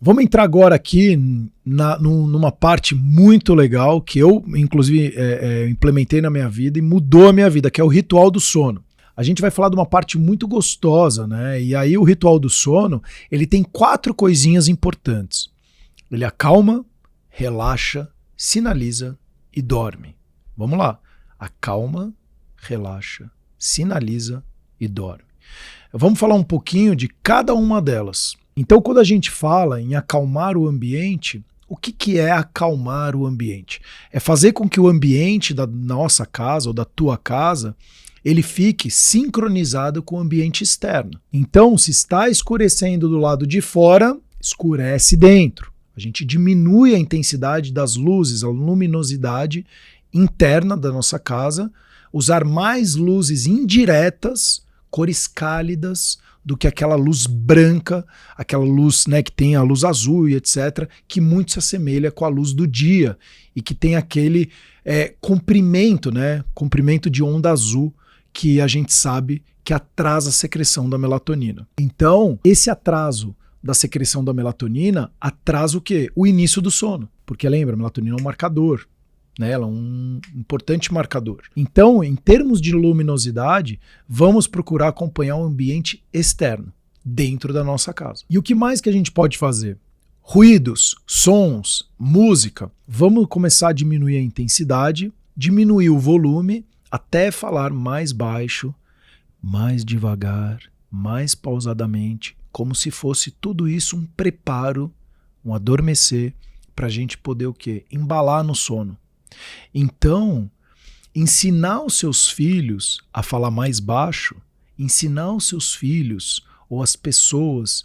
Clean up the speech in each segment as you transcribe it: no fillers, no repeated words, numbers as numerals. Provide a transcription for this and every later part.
Vamos entrar agora aqui numa parte muito legal que eu, inclusive, implementei na minha vida e mudou a minha vida, que é o ritual do sono. A gente vai falar de uma parte muito gostosa, né? E aí o ritual do sono, ele tem 4 coisinhas importantes. Ele acalma, relaxa, sinaliza e dorme. Vamos lá. Acalma, relaxa, sinaliza e dorme. Vamos falar um pouquinho de cada uma delas. Então, quando a gente fala em acalmar o ambiente, o que é acalmar o ambiente? É fazer com que o ambiente da nossa casa ou da tua casa, ele fique sincronizado com o ambiente externo. Então, se está escurecendo do lado de fora, escurece dentro. A gente diminui a intensidade das luzes, a luminosidade interna da nossa casa, usar mais luzes indiretas, cores cálidas, do que aquela luz branca, aquela luz, né, que tem a luz azul e etc., que muito se assemelha com a luz do dia e que tem aquele comprimento, né, comprimento de onda azul que a gente sabe que atrasa a secreção da melatonina. Então, esse atraso da secreção da melatonina atrasa o quê? O início do sono. Porque lembra, a melatonina é um marcador. Né, ela é um importante marcador. Então, em termos de luminosidade, vamos procurar acompanhar o ambiente externo, dentro da nossa casa. E o que mais que a gente pode fazer? Ruídos, sons, música. Vamos começar a diminuir a intensidade, diminuir o volume, até falar mais baixo, mais devagar, mais pausadamente, como se fosse tudo isso um preparo, um adormecer, para a gente poder o quê? Embalar no sono. Então, ensinar os seus filhos a falar mais baixo, ensinar os seus filhos ou as pessoas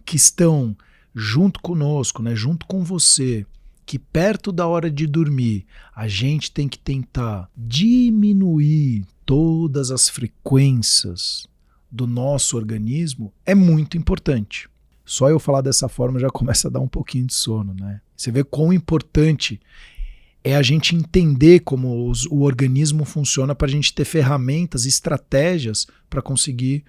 que estão junto conosco, né, junto com você, que perto da hora de dormir, a gente tem que tentar diminuir todas as frequências do nosso organismo, é muito importante. Só eu falar dessa forma já começa a dar um pouquinho de sono, né? Você vê quão importante é a gente entender como o organismo funciona para a gente ter ferramentas, estratégias para conseguir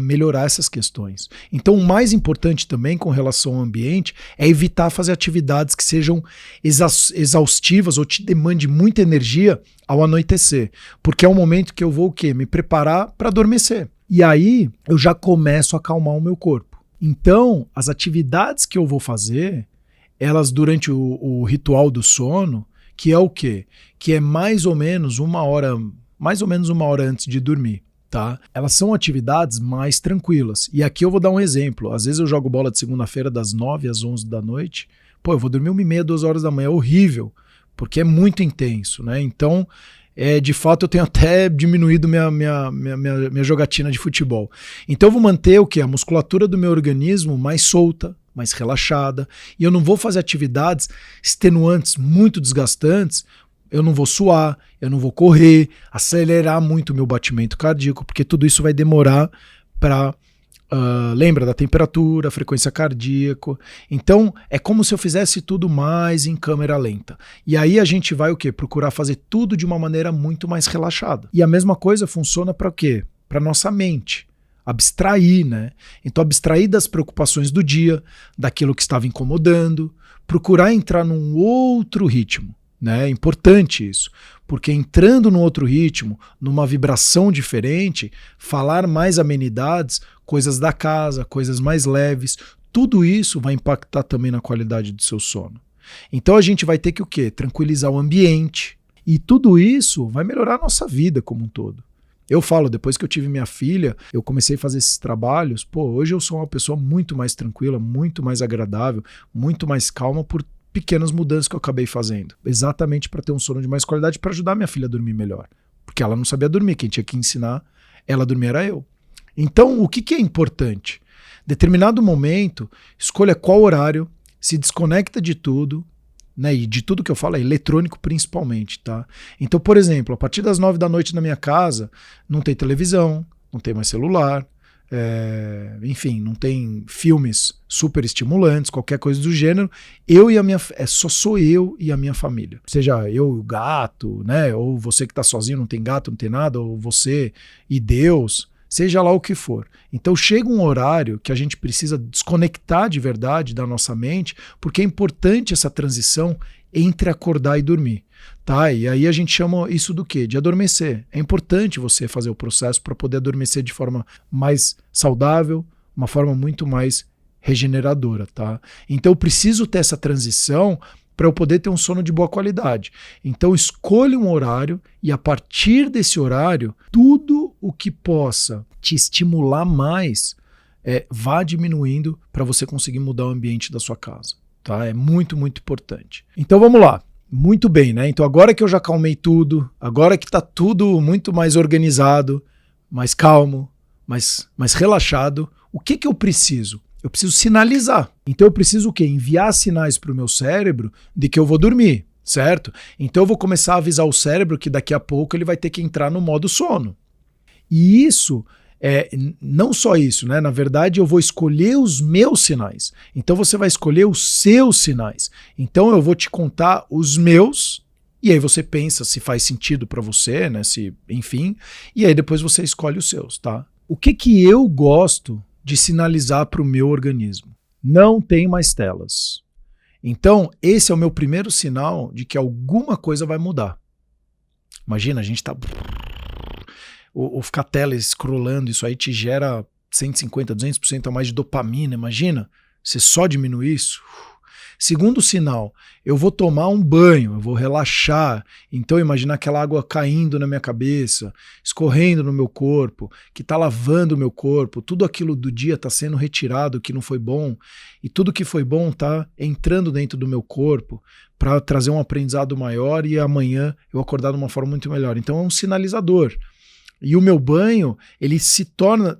melhorar essas questões. Então, o mais importante também com relação ao ambiente é evitar fazer atividades que sejam exaustivas ou te demande muita energia ao anoitecer, porque é o momento que eu vou o quê? Me preparar para adormecer. E aí eu já começo a acalmar o meu corpo. Então, as atividades que eu vou fazer, elas durante o ritual do sono, que é o quê? Que é mais ou menos uma hora antes de dormir, tá? Elas são atividades mais tranquilas. E aqui eu vou dar um exemplo. Às vezes eu jogo bola de segunda-feira das 9 às 11 da noite. Pô, eu vou dormir 1h30, 2 horas da manhã. É horrível, porque é muito intenso, né? Então, de fato, eu tenho até diminuído minha jogatina de futebol. Então eu vou manter o quê? A musculatura do meu organismo mais solta, mais relaxada, e eu não vou fazer atividades extenuantes, muito desgastantes, eu não vou suar, eu não vou correr, acelerar muito o meu batimento cardíaco, porque tudo isso vai demorar para... lembra da temperatura, frequência cardíaca. Então é como se eu fizesse tudo mais em câmera lenta. E aí a gente vai o quê? Procurar fazer tudo de uma maneira muito mais relaxada. E a mesma coisa funciona para o quê? Para nossa mente. Abstrair, né? Então abstrair das preocupações do dia, daquilo que estava incomodando, procurar entrar num outro ritmo, né? É importante isso, porque entrando num outro ritmo, numa vibração diferente, falar mais amenidades, coisas da casa, coisas mais leves, tudo isso vai impactar também na qualidade do seu sono. Então a gente vai ter que o quê? Tranquilizar o ambiente, e tudo isso vai melhorar a nossa vida como um todo. Eu falo, depois que eu tive minha filha, eu comecei a fazer esses trabalhos, hoje eu sou uma pessoa muito mais tranquila, muito mais agradável, muito mais calma por pequenas mudanças que eu acabei fazendo. Exatamente para ter um sono de mais qualidade, para ajudar minha filha a dormir melhor. Porque ela não sabia dormir, quem tinha que ensinar ela a dormir era eu. Então, o que é importante? Determinado momento, escolha qual horário, se desconecta de tudo, né, e de tudo que eu falo é eletrônico principalmente, tá? Então, por exemplo, a partir das 9 da noite na minha casa, não tem televisão, não tem mais celular, enfim, não tem filmes super estimulantes, qualquer coisa do gênero. Só sou eu e a minha família. Seja eu e o gato, né, ou você que está sozinho, não tem gato, não tem nada, ou você e Deus. seja lá o que for. Então chega um horário que a gente precisa desconectar de verdade da nossa mente, porque é importante essa transição entre acordar e dormir. Tá? E aí a gente chama isso do quê? De adormecer. É importante você fazer o processo para poder adormecer de forma mais saudável, uma forma muito mais regeneradora. Tá? Então eu preciso ter essa transição para eu poder ter um sono de boa qualidade. Então escolha um horário e a partir desse horário, tudo o que possa te estimular mais, vá diminuindo para você conseguir mudar o ambiente da sua casa. Tá? É muito, muito importante. Então vamos lá. Muito bem, né? Então agora que eu já acalmei tudo, agora que está tudo muito mais organizado, mais calmo, mais relaxado, o que eu preciso? Eu preciso sinalizar. Então eu preciso o quê? Enviar sinais para o meu cérebro de que eu vou dormir, certo? Então eu vou começar a avisar o cérebro que daqui a pouco ele vai ter que entrar no modo sono. E isso, não só isso, né? Na verdade eu vou escolher os meus sinais. Então você vai escolher os seus sinais. Então eu vou te contar os meus, e aí você pensa se faz sentido para você, né? Se, enfim, e aí depois você escolhe os seus, tá? O que eu gosto de sinalizar para o meu organismo? Não tem mais telas. Então, esse é o meu primeiro sinal de que alguma coisa vai mudar. Imagina, a gente tá... Ou ficar tela scrollando, isso aí te gera 150%, 200% a mais de dopamina, imagina? Você só diminuir isso? Segundo sinal, eu vou tomar um banho, eu vou relaxar. Então imagina aquela água caindo na minha cabeça, escorrendo no meu corpo, que está lavando o meu corpo, tudo aquilo do dia está sendo retirado que não foi bom, e tudo que foi bom está entrando dentro do meu corpo para trazer um aprendizado maior e amanhã eu acordar de uma forma muito melhor. Então é um sinalizador. E o meu banho,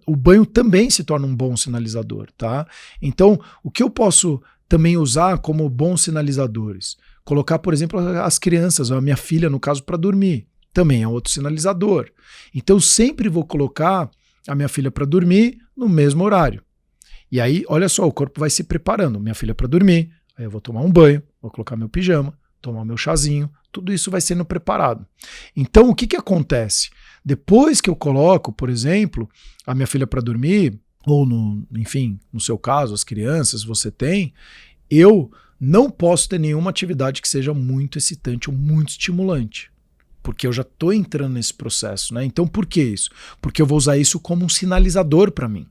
o banho também se torna um bom sinalizador, tá? Então, o que eu posso também usar como bons sinalizadores? Colocar, por exemplo, as crianças, a minha filha, no caso, para dormir. Também é outro sinalizador. Então, eu sempre vou colocar a minha filha para dormir no mesmo horário. E aí, olha só, o corpo vai se preparando. Minha filha para dormir, aí eu vou tomar um banho, vou colocar meu pijama, tomar meu chazinho, tudo isso vai sendo preparado. Então, o que acontece? Depois que eu coloco, por exemplo, a minha filha para dormir, ou enfim, no seu caso, as crianças, você tem, eu não posso ter nenhuma atividade que seja muito excitante ou muito estimulante, porque eu já estou entrando nesse processo, né? Então por que isso? Porque eu vou usar isso como um sinalizador para mim.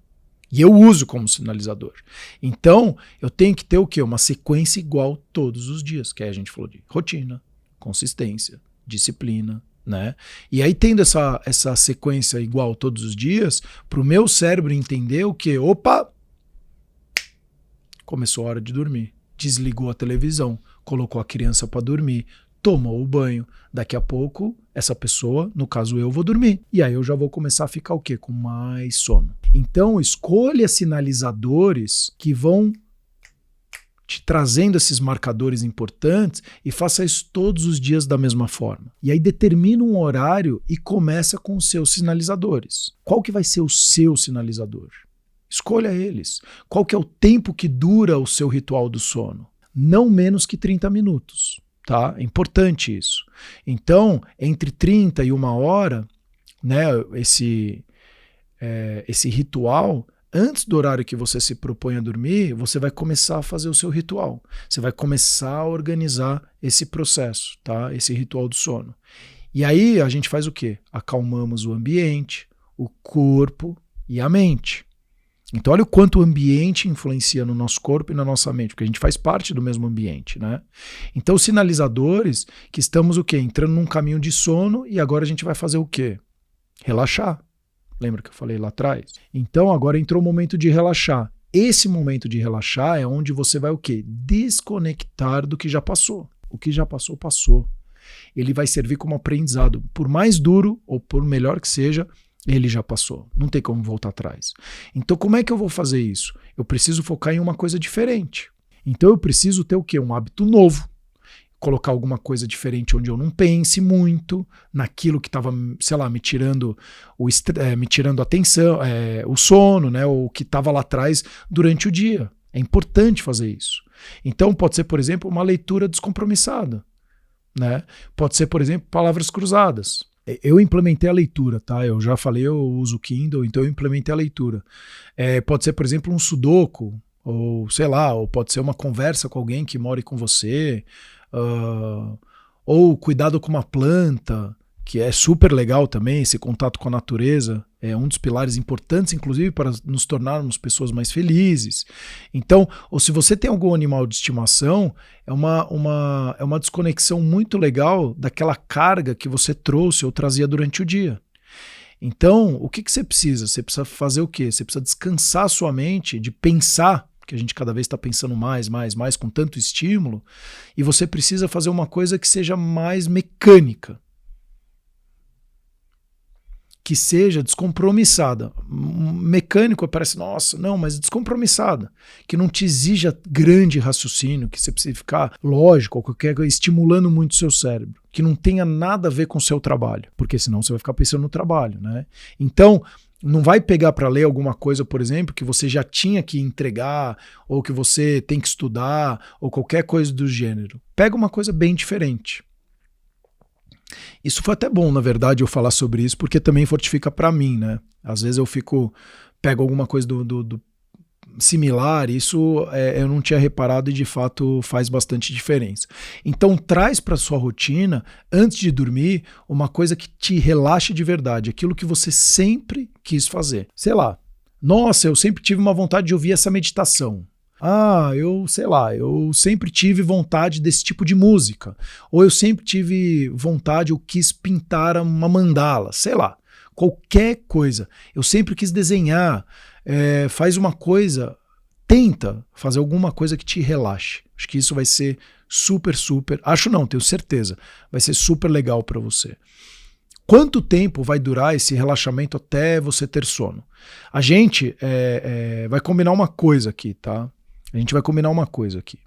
E eu uso como sinalizador. Então, eu tenho que ter o quê? Uma sequência igual todos os dias, que aí a gente falou de rotina, consistência, disciplina, né? E aí tendo essa sequência igual todos os dias, para o meu cérebro entender o que? Opa! Começou a hora de dormir. Desligou a televisão, colocou a criança para dormir, tomou o banho. Daqui a pouco, essa pessoa, no caso eu, vou dormir. E aí eu já vou começar a ficar o quê? Com mais sono. Então escolha sinalizadores que vão te trazendo esses marcadores importantes e faça isso todos os dias da mesma forma. E aí determina um horário e começa com os seus sinalizadores. Qual que vai ser o seu sinalizador? Escolha eles. Qual que é o tempo que dura o seu ritual do sono? Não menos que 30 minutos. Tá? É importante isso. Então, entre 30 e 1 hora, né, esse ritual, antes do horário que você se propõe a dormir, você vai começar a fazer o seu ritual. Você vai começar a organizar esse processo, tá? Esse ritual do sono. E aí a gente faz o quê? Acalmamos o ambiente, o corpo e a mente. Então olha o quanto o ambiente influencia no nosso corpo e na nossa mente, porque a gente faz parte do mesmo ambiente, né? Então os sinalizadores que estamos o quê? Entrando num caminho de sono e agora a gente vai fazer o quê? Relaxar. Lembra que eu falei lá atrás? Então agora entrou o momento de relaxar. Esse momento de relaxar é onde você vai o quê? Desconectar do que já passou. O que já passou, passou. Ele vai servir como aprendizado. Por mais duro ou por melhor que seja, ele já passou. Não tem como voltar atrás. Então como é que eu vou fazer isso? Eu preciso focar em uma coisa diferente. Então eu preciso ter o quê? Um hábito novo. Colocar alguma coisa diferente onde eu não pense muito naquilo que estava, sei lá, me tirando a atenção, o sono, né, ou que estava lá atrás durante o dia. É importante fazer isso. Então pode ser, por exemplo, uma leitura descompromissada, né? Pode ser, por exemplo, palavras cruzadas. Eu implementei a leitura, tá? Eu já falei, eu uso o Kindle, então eu implementei a leitura. Pode ser, por exemplo, um sudoku, ou sei lá, ou pode ser uma conversa com alguém que mora com você, ou cuidado com uma planta, que é super legal também, esse contato com a natureza, é um dos pilares importantes, inclusive, para nos tornarmos pessoas mais felizes. Então, ou se você tem algum animal de estimação, é uma desconexão muito legal daquela carga que você trouxe ou trazia durante o dia. Então, o que você precisa? Você precisa fazer o quê? Você precisa descansar a sua mente de pensar, que a gente cada vez está pensando mais, com tanto estímulo, e você precisa fazer uma coisa que seja mais mecânica, que seja descompromissada. Mecânico parece, nossa, não, mas descompromissada, que não te exija grande raciocínio, que você precisa ficar lógico ou qualquer coisa, estimulando muito o seu cérebro, que não tenha nada a ver com o seu trabalho, porque senão você vai ficar pensando no trabalho, né? Então, não vai pegar para ler alguma coisa, por exemplo, que você já tinha que entregar, ou que você tem que estudar, ou qualquer coisa do gênero. Pega uma coisa bem diferente. Isso foi até bom, na verdade, eu falar sobre isso, porque também fortifica para mim, né? Às vezes eu pego alguma coisa do similar, isso eu não tinha reparado e de fato faz bastante diferença. Então traz para sua rotina, antes de dormir, uma coisa que te relaxe de verdade, aquilo que você sempre quis fazer. Sei lá, nossa, eu sempre tive uma vontade de ouvir essa meditação. Eu sempre tive vontade desse tipo de música. Ou eu sempre tive vontade, eu quis pintar uma mandala, sei lá, qualquer coisa. Eu sempre quis desenhar. Faz uma coisa, tenta fazer alguma coisa que te relaxe. Acho que isso vai ser tenho certeza, vai ser super legal para você. Quanto tempo vai durar esse relaxamento até você ter sono? A gente vai combinar uma coisa aqui, tá?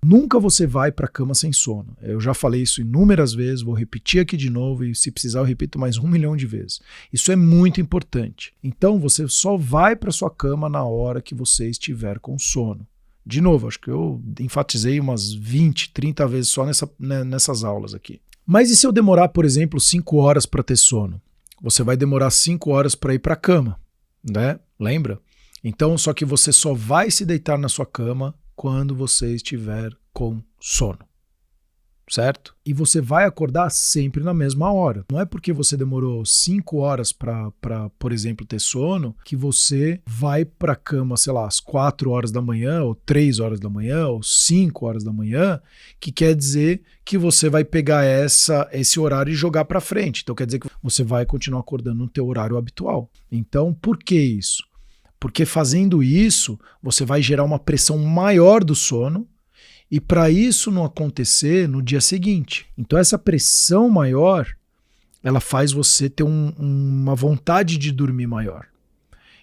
Nunca você vai para a cama sem sono. Eu já falei isso inúmeras vezes, vou repetir aqui de novo e se precisar eu repito mais 1 milhão de vezes. Isso é muito importante. Então você só vai para sua cama na hora que você estiver com sono. De novo, acho que eu enfatizei umas 20, 30 vezes só nessas aulas aqui. Mas e se eu demorar, por exemplo, 5 horas para ter sono? Você vai demorar 5 horas para ir para a cama, né? Lembra? Então, só que você só vai se deitar na sua cama quando você estiver com sono, certo? E você vai acordar sempre na mesma hora. Não é porque você demorou 5 horas para, por exemplo, ter sono, que você vai para a cama, sei lá, às 4 horas da manhã, ou 3 horas da manhã, ou 5 horas da manhã, que quer dizer que você vai pegar esse horário e jogar para frente. Então quer dizer que você vai continuar acordando no teu horário habitual. Então, por que isso? Porque fazendo isso, você vai gerar uma pressão maior do sono e para isso não acontecer no dia seguinte. Então essa pressão maior, ela faz você ter uma vontade de dormir maior.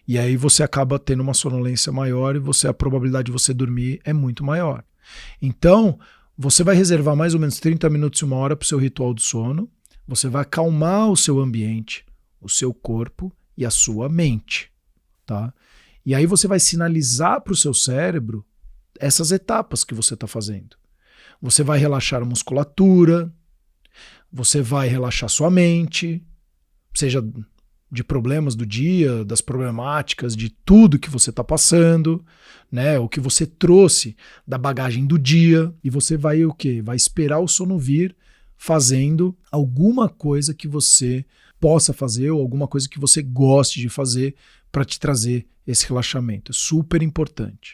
E aí você acaba tendo uma sonolência maior e a probabilidade de você dormir é muito maior. Então, você vai reservar mais ou menos 30 minutos e 1 hora para o seu ritual do sono. Você vai acalmar o seu ambiente, o seu corpo e a sua mente, tá? E aí você vai sinalizar para o seu cérebro essas etapas que você está fazendo. Você vai relaxar a musculatura, você vai relaxar sua mente, seja de problemas do dia, das problemáticas, de tudo que você está passando, né? O que você trouxe da bagagem do dia, e você vai o quê? Vai esperar o sono vir fazendo alguma coisa que você possa fazer ou alguma coisa que você goste de fazer para te trazer esse relaxamento. É super importante.